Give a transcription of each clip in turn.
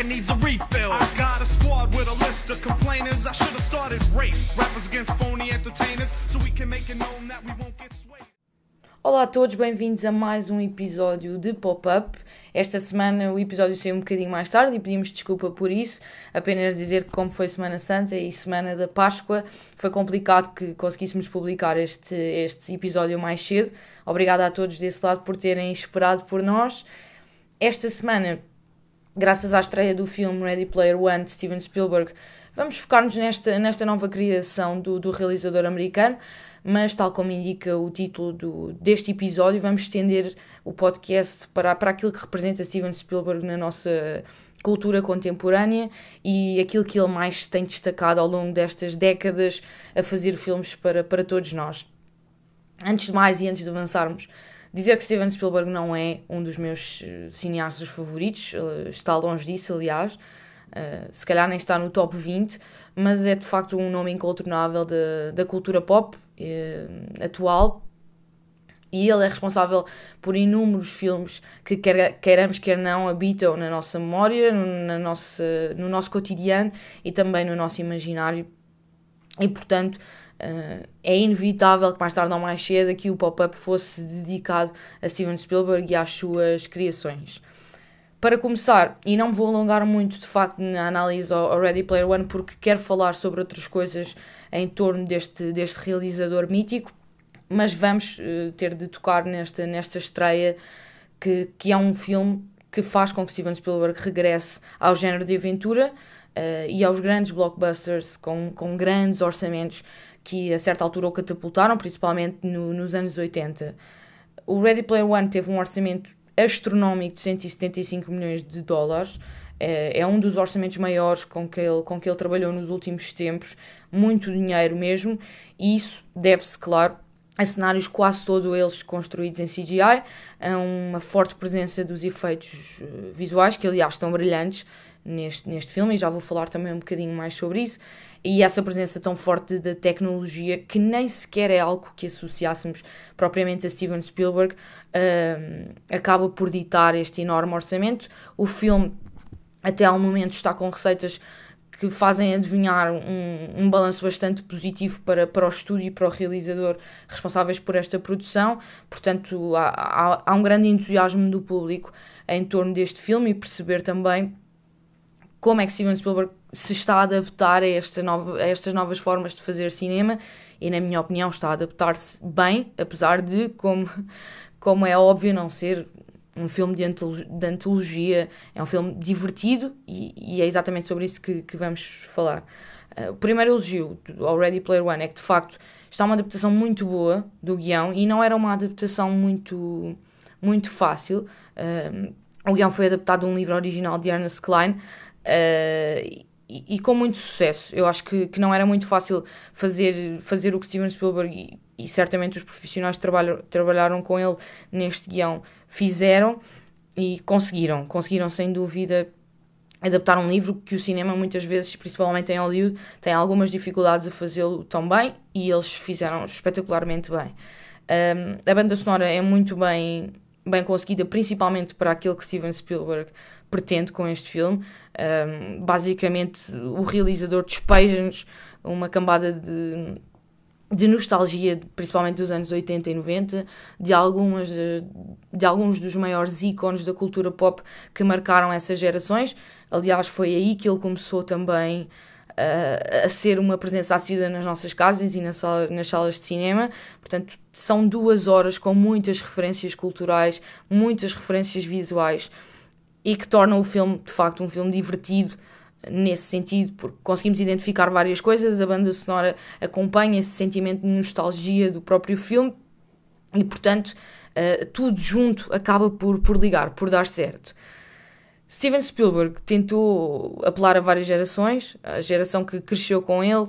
needs a refill. I got a squad with a list of complainers. I should have started rape. Rappers against phony entertainers, so we can make it known that we won't get swayed. Olá a todos, bem-vindos a mais um episódio de Pop-Up. Esta semana o episódio saiu um bocadinho mais tarde e pedimos desculpa por isso. Apenas dizer que como foi Semana Santa e Semana da Páscoa, foi complicado que conseguíssemos publicar este episódio mais cedo. Obrigada a todos desse lado por terem esperado por nós. Esta semana, graças à estreia do filme Ready Player One de Steven Spielberg, vamos focar-nos nesta nova criação do realizador americano. Mas, tal como indica o título deste episódio, vamos estender o podcast para aquilo que representa Steven Spielberg na nossa cultura contemporânea e aquilo que ele mais tem destacado ao longo destas décadas a fazer filmes para todos nós. Antes de mais e antes de avançarmos, dizer que Steven Spielberg não é um dos meus cineastas favoritos, está longe disso, aliás. Se calhar nem está no top 20, mas é de facto um nome incontornável da cultura pop atual, e ele é responsável por inúmeros filmes que, queiramos quer não, habitam na nossa memória, no nosso cotidiano e também no nosso imaginário, e portanto é inevitável que mais tarde ou mais cedo aqui o Pop-Up fosse dedicado a Steven Spielberg e às suas criações. Para começar, e não me vou alongar muito de facto na análise ao Ready Player One, porque quero falar sobre outras coisas em torno deste realizador mítico, mas vamos ter de tocar nesta estreia que é um filme que faz com que Steven Spielberg regresse ao género de aventura e aos grandes blockbusters com grandes orçamentos que a certa altura o catapultaram, principalmente nos anos 80. O Ready Player One teve um orçamento astronómico de 175 milhões de dólares, é um dos orçamentos maiores com que ele trabalhou nos últimos tempos, muito dinheiro mesmo, e isso deve-se, claro, a cenários quase todos eles construídos em CGI, a uma forte presença dos efeitos visuais, que aliás estão brilhantes neste filme, e já vou falar também um bocadinho mais sobre isso, e essa presença tão forte da tecnologia que nem sequer é algo que associássemos propriamente a Steven Spielberg, acaba por ditar este enorme orçamento. O filme até ao momento está com receitas que fazem adivinhar um balanço bastante positivo para o estúdio e para o realizador responsáveis por esta produção. Portanto, há um grande entusiasmo do público em torno deste filme, e perceber também como é que Steven Spielberg se está a adaptar a estas novas formas de fazer cinema, e na minha opinião está a adaptar-se bem, apesar de, como é óbvio, não ser um filme de antologia. É um filme divertido e é exatamente sobre isso que vamos falar. O primeiro elogio ao Ready Player One é que de facto está uma adaptação muito boa do guião, e não era uma adaptação muito, muito fácil. O guião foi adaptado de um livro original de Ernest Cline, e com muito sucesso. Eu acho que não era muito fácil fazer o que Steven Spielberg e certamente os profissionais que trabalharam com ele neste guião fizeram, e conseguiram sem dúvida adaptar um livro que o cinema muitas vezes, principalmente em Hollywood, tem algumas dificuldades a fazê-lo tão bem, e eles fizeram espetacularmente bem. A banda sonora é muito bem conseguida, principalmente para aquilo que Steven Spielberg pretende com este filme. Basicamente, o realizador despeja-nos uma cambada de nostalgia, principalmente dos anos 80 e 90, de alguns dos maiores ícones da cultura pop que marcaram essas gerações. Aliás, foi aí que ele começou também a ser uma presença assídua nas nossas casas e nas salas de cinema. Portanto, são 2 horas com muitas referências culturais, muitas referências visuais, e que tornam o filme, de facto, um filme divertido nesse sentido, porque conseguimos identificar várias coisas. A banda sonora acompanha esse sentimento de nostalgia do próprio filme, e, portanto, tudo junto acaba por ligar, por dar certo. Steven Spielberg tentou apelar a várias gerações, a geração que cresceu com ele,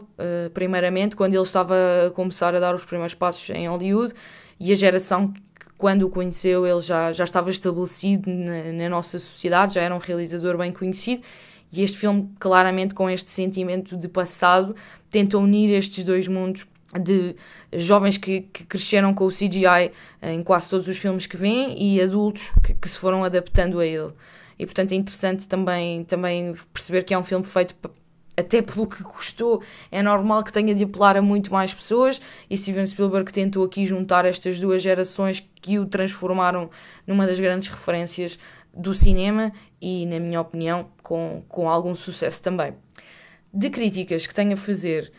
primeiramente, quando ele estava a começar a dar os primeiros passos em Hollywood, e a geração que, quando o conheceu, ele já estava estabelecido na nossa sociedade, já era um realizador bem conhecido, e este filme, claramente, com este sentimento de passado, tenta unir estes dois mundos de jovens que cresceram com o CGI em quase todos os filmes que vêm, e adultos que se foram adaptando a ele. e portanto é interessante também perceber que é um filme feito até pelo que custou, é normal que tenha de apelar a muito mais pessoas, e Steven Spielberg tentou aqui juntar estas duas gerações que o transformaram numa das grandes referências do cinema e, na minha opinião, com algum sucesso também. De críticas que tenho a fazer,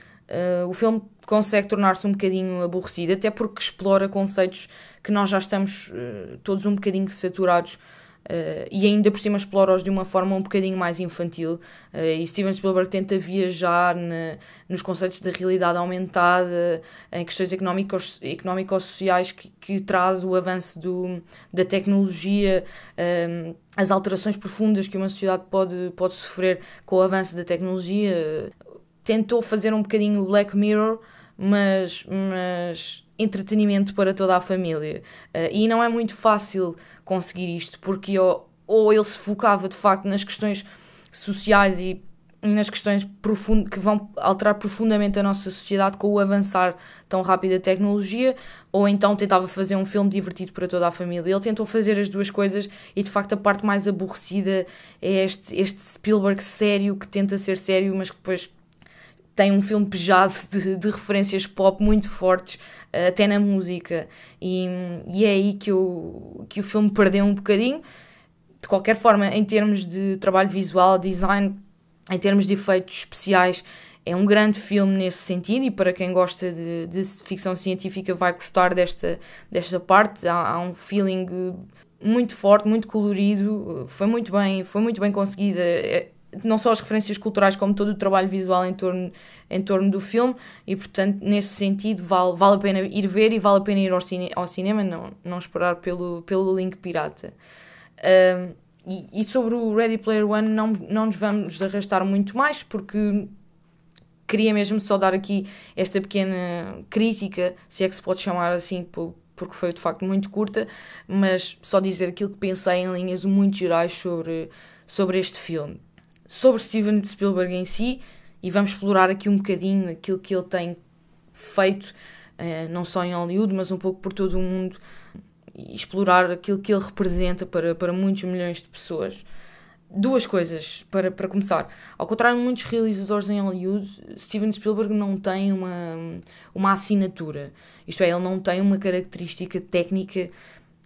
o filme consegue tornar-se um bocadinho aborrecido, até porque explora conceitos que nós já estamos todos um bocadinho saturados, e ainda por cima explora-os de uma forma um bocadinho mais infantil, e Steven Spielberg tenta viajar nos conceitos da realidade aumentada, em questões económico-sociais que traz o avanço da tecnologia, as alterações profundas que uma sociedade pode sofrer com o avanço da tecnologia. Tentou fazer um bocadinho o Black Mirror, mas entretenimento para toda a família. E não é muito fácil conseguir isto, porque ou ele se focava de facto nas questões sociais e nas questões que vão alterar profundamente a nossa sociedade com o avançar tão rápido da tecnologia, ou então tentava fazer um filme divertido para toda a família. Ele tentou fazer as duas coisas, e de facto a parte mais aborrecida é este Spielberg sério, que tenta ser sério, mas que depois tem um filme pejado de referências pop muito fortes, até na música, e é aí que o filme perdeu um bocadinho. De qualquer forma, em termos de trabalho visual, design, em termos de efeitos especiais, é um grande filme nesse sentido, e para quem gosta de ficção científica vai gostar desta parte. Há um feeling muito forte, muito colorido, foi muito bem conseguida, não só as referências culturais como todo o trabalho visual em torno do filme, e portanto nesse sentido vale a pena ir ver, e vale a pena ir ao cinema, não esperar pelo link pirata. E sobre o Ready Player One não nos vamos arrastar muito mais, porque queria mesmo só dar aqui esta pequena crítica, se é que se pode chamar assim, porque foi de facto muito curta, mas só dizer aquilo que pensei em linhas muito gerais sobre este filme. Sobre Steven Spielberg em si, e vamos explorar aqui um bocadinho aquilo que ele tem feito, não só em Hollywood, mas um pouco por todo o mundo, e explorar aquilo que ele representa para muitos milhões de pessoas. Duas coisas, para começar. Ao contrário de muitos realizadores em Hollywood, Steven Spielberg não tem uma assinatura. Isto é, ele não tem uma característica técnica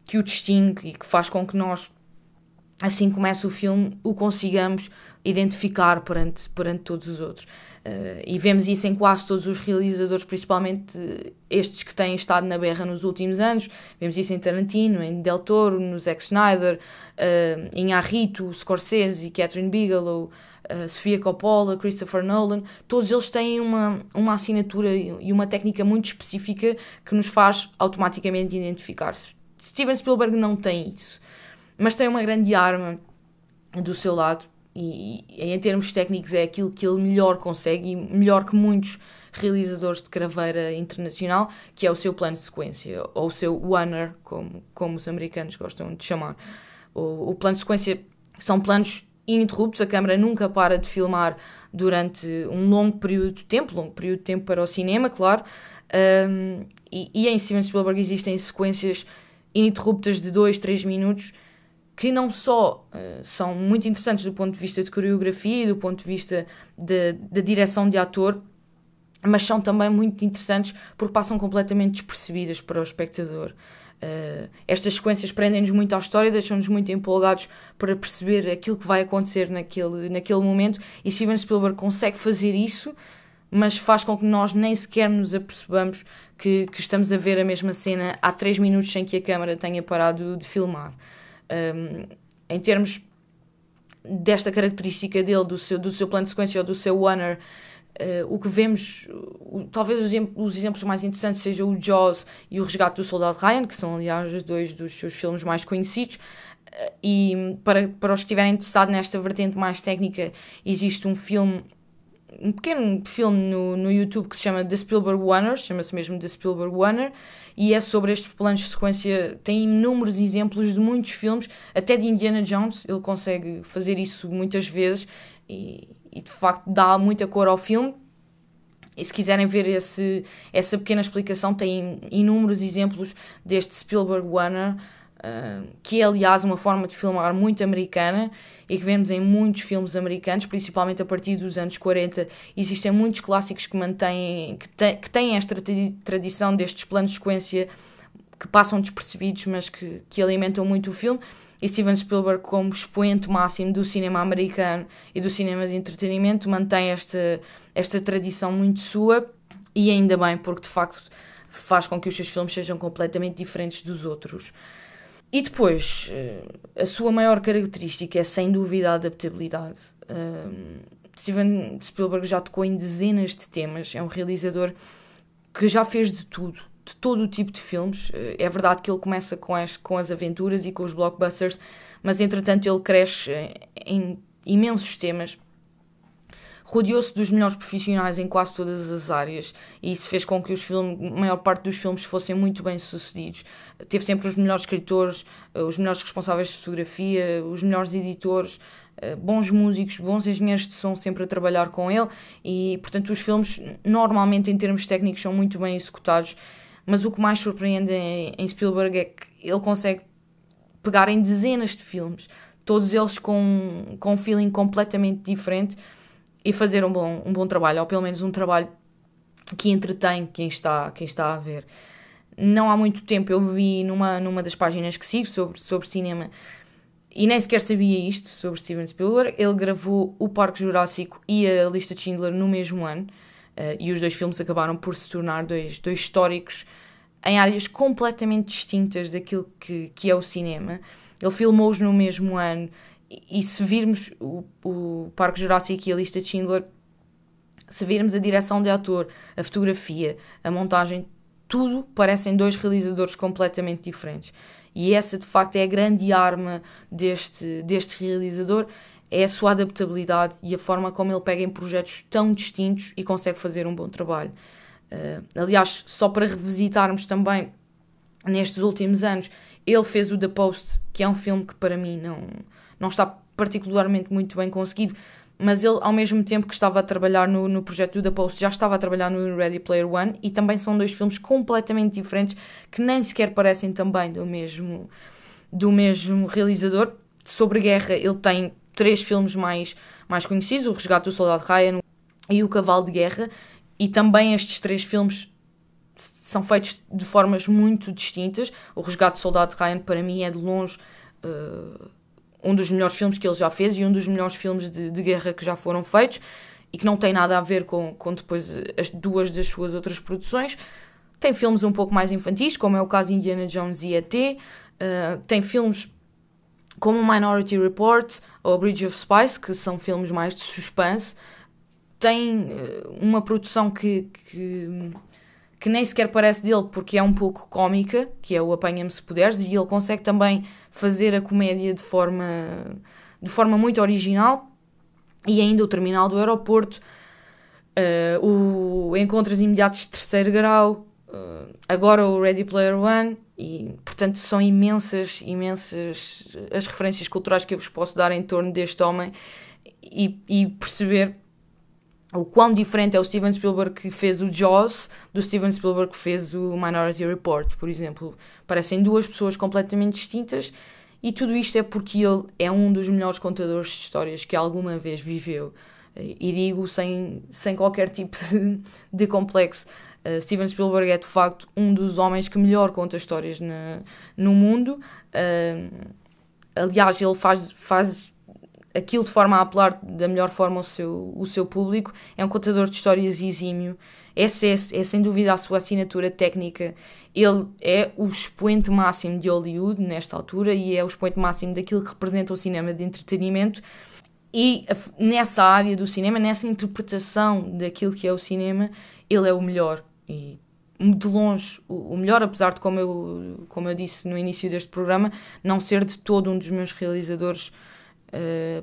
que o distingue e que faz com que nós, assim que começa o filme, o consigamos identificar perante todos os outros. E vemos isso em quase todos os realizadores, principalmente estes que têm estado na berra nos últimos anos. Vemos isso em Tarantino, em Del Toro, no Zack Snyder, em Inharritu, Scorsese, Catherine Bigelow, Sofia Coppola, Christopher Nolan. Todos eles têm uma assinatura e uma técnica muito específica que nos faz automaticamente identificar-se. Steven Spielberg não tem isso, mas tem uma grande arma do seu lado, e em termos técnicos é aquilo que ele melhor consegue, e melhor que muitos realizadores de craveira internacional, que é o seu plano de sequência, ou o seu oneer, como os americanos gostam de chamar. O plano de sequência são planos ininterruptos, a câmara nunca para de filmar durante um longo período de tempo para o cinema, claro, e em Steven Spielberg existem sequências ininterruptas de 2-3 minutos, que não só são muito interessantes do ponto de vista de coreografia e do ponto de vista da direção de ator, mas são também muito interessantes porque passam completamente despercebidas para o espectador. Estas sequências prendem-nos muito à história, deixam-nos muito empolgados para perceber aquilo que vai acontecer naquele momento, e Steven Spielberg consegue fazer isso, mas faz com que nós nem sequer nos apercebamos que estamos a ver a mesma cena há 3 minutos sem que a câmara tenha parado de filmar. Em termos desta característica dele, do seu plano de sequência ou do seu oneer, o que vemos, talvez os exemplos mais interessantes sejam o Jaws e o Resgate do Soldado Ryan, que são aliás os dois dos seus filmes mais conhecidos. E para os que estiverem interessados nesta vertente mais técnica, existe um pequeno filme no YouTube que se chama The Spielberg Oneer, chama-se mesmo The Spielberg Oneer, e é sobre estes planos de sequência. Tem inúmeros exemplos de muitos filmes, até de Indiana Jones, ele consegue fazer isso muitas vezes, e de facto dá muita cor ao filme. E se quiserem ver essa pequena explicação, tem inúmeros exemplos deste Spielberg Oneer, que é, aliás, uma forma de filmar muito americana e que vemos em muitos filmes americanos, principalmente a partir dos anos 40. Existem muitos clássicos que têm esta tradição destes planos de sequência que passam despercebidos, mas que alimentam muito o filme. E Steven Spielberg, como expoente máximo do cinema americano e do cinema de entretenimento, mantém esta tradição muito sua, e ainda bem, porque de facto faz com que os seus filmes sejam completamente diferentes dos outros. E depois, a sua maior característica é sem dúvida a adaptabilidade. Steven Spielberg já tocou em dezenas de temas, é um realizador que já fez de tudo, de todo o tipo de filmes. É verdade que ele começa com as aventuras e com os blockbusters, mas entretanto ele cresce em imensos temas. Rodeou-se dos melhores profissionais em quase todas as áreas, e isso fez com que a maior parte dos filmes fossem muito bem sucedidos. Teve sempre os melhores escritores, os melhores responsáveis de fotografia, os melhores editores, bons músicos, bons engenheiros de som sempre a trabalhar com ele, e portanto os filmes normalmente em termos técnicos são muito bem executados. Mas o que mais surpreende em Spielberg é que ele consegue pegar em dezenas de filmes, todos eles com um feeling completamente diferente, e fazer um bom trabalho, ou pelo menos um trabalho que entretém quem está a ver. Não há muito tempo eu vi numa das páginas que sigo sobre cinema, e nem sequer sabia isto sobre Steven Spielberg. Ele gravou o Parque Jurássico e a Lista de Schindler no mesmo ano, e os dois filmes acabaram por se tornar dois históricos em áreas completamente distintas daquilo que é o cinema. Ele filmou-os no mesmo ano, e se virmos o Parque Jurássico e a Lista de Schindler, se virmos a direção de ator, a fotografia, a montagem, tudo parecem dois realizadores completamente diferentes. E essa, de facto, é a grande arma deste realizador, é a sua adaptabilidade e a forma como ele pega em projetos tão distintos e consegue fazer um bom trabalho. Aliás, só para revisitarmos também, nestes últimos anos, ele fez o The Post, que é um filme que para mim não está particularmente muito bem conseguido, mas ele, ao mesmo tempo que estava a trabalhar no projeto do The Post, já estava a trabalhar no Ready Player One, e também são dois filmes completamente diferentes, que nem sequer parecem também do mesmo realizador. Sobre guerra, ele tem 3 filmes mais conhecidos: O Resgate do Soldado Ryan e O Cavalo de Guerra, e também estes 3 filmes são feitos de formas muito distintas. O Resgate do Soldado Ryan, para mim, é de longe um dos melhores filmes que ele já fez, e um dos melhores filmes de guerra que já foram feitos, e que não tem nada a ver com depois as 2 das suas outras produções. Tem filmes um pouco mais infantis, como é o caso de Indiana Jones e E.T. Tem filmes como Minority Report ou Bridge of Spies, que são filmes mais de suspense. Tem uma produção que nem sequer parece dele, porque é um pouco cómica, que é o Apanha-me se Puderes, e ele consegue também fazer a comédia de forma muito original. E ainda o Terminal do Aeroporto, o Encontros Imediatos de Terceiro Grau, agora o Ready Player One, e portanto são imensas as referências culturais que eu vos posso dar em torno deste homem, e perceber o quão diferente é o Steven Spielberg que fez o Jaws do Steven Spielberg que fez o Minority Report, por exemplo. Parecem 2 pessoas completamente distintas, e tudo isto é porque ele é um dos melhores contadores de histórias que alguma vez viveu. E digo sem qualquer tipo de complexo. Steven Spielberg é de facto um dos homens que melhor conta histórias no mundo. Aliás, ele faz aquilo de forma a apelar da melhor forma o seu público. É um contador de histórias exímio. Essa é sem dúvida a sua assinatura técnica. Ele é o expoente máximo de Hollywood nesta altura, e é o expoente máximo daquilo que representa o cinema de entretenimento. E nessa área do cinema, nessa interpretação daquilo que é o cinema, ele é o melhor. E de longe o melhor, apesar de, como eu disse no início deste programa, não ser de todo um dos meus realizadores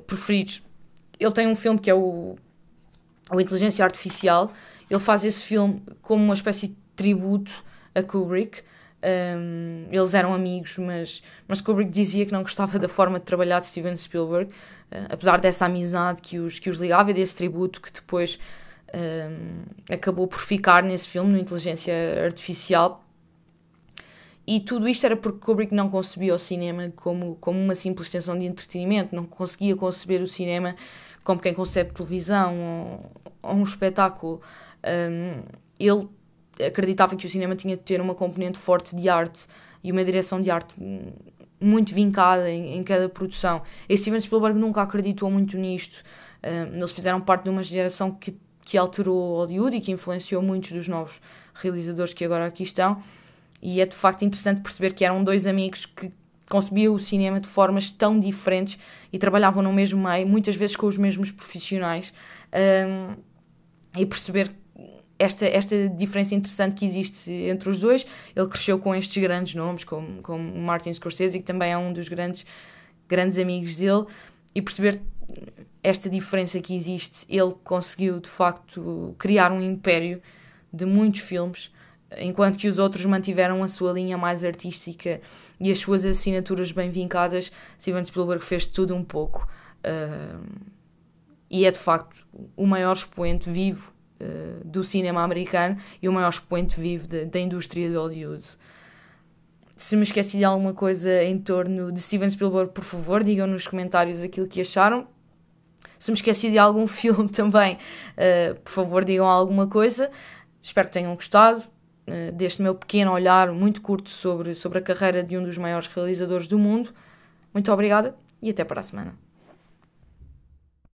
preferidos. Ele tem um filme que é o Inteligência Artificial. Ele faz esse filme como uma espécie de tributo a Kubrick. Eles eram amigos, mas Kubrick dizia que não gostava da forma de trabalhar de Steven Spielberg, apesar dessa amizade que os ligava, e desse tributo que depois acabou por ficar nesse filme, no Inteligência Artificial. E tudo isto era porque Kubrick não concebia o cinema como uma simples extensão de entretenimento, não conseguia conceber o cinema como quem concebe televisão ou um espetáculo. Ele acreditava que o cinema tinha de ter uma componente forte de arte e uma direção de arte muito vincada em cada produção. E Steven Spielberg nunca acreditou muito nisto. Eles fizeram parte de uma geração que alterou Hollywood e que influenciou muitos dos novos realizadores que agora aqui estão. E é de facto interessante perceber que eram dois amigos que concebiam o cinema de formas tão diferentes e trabalhavam no mesmo meio, muitas vezes com os mesmos profissionais, e perceber esta diferença interessante que existe entre os dois. Ele cresceu com estes grandes nomes, como Martin Scorsese, que também é um dos grandes amigos dele, e perceber esta diferença que existe. Ele conseguiu, de facto, criar um império de muitos filmes, enquanto que os outros mantiveram a sua linha mais artística e as suas assinaturas bem vincadas. Steven Spielberg fez tudo um pouco, e é de facto o maior expoente vivo do cinema americano e o maior expoente vivo da indústria de Hollywood. Se me esqueci de alguma coisa em torno de Steven Spielberg, por favor, digam nos comentários aquilo que acharam. Se me esqueci de algum filme também, por favor, digam alguma coisa. Espero que tenham gostado deste meu pequeno olhar muito curto sobre a carreira de um dos maiores realizadores do mundo. Muito obrigada e até para a semana.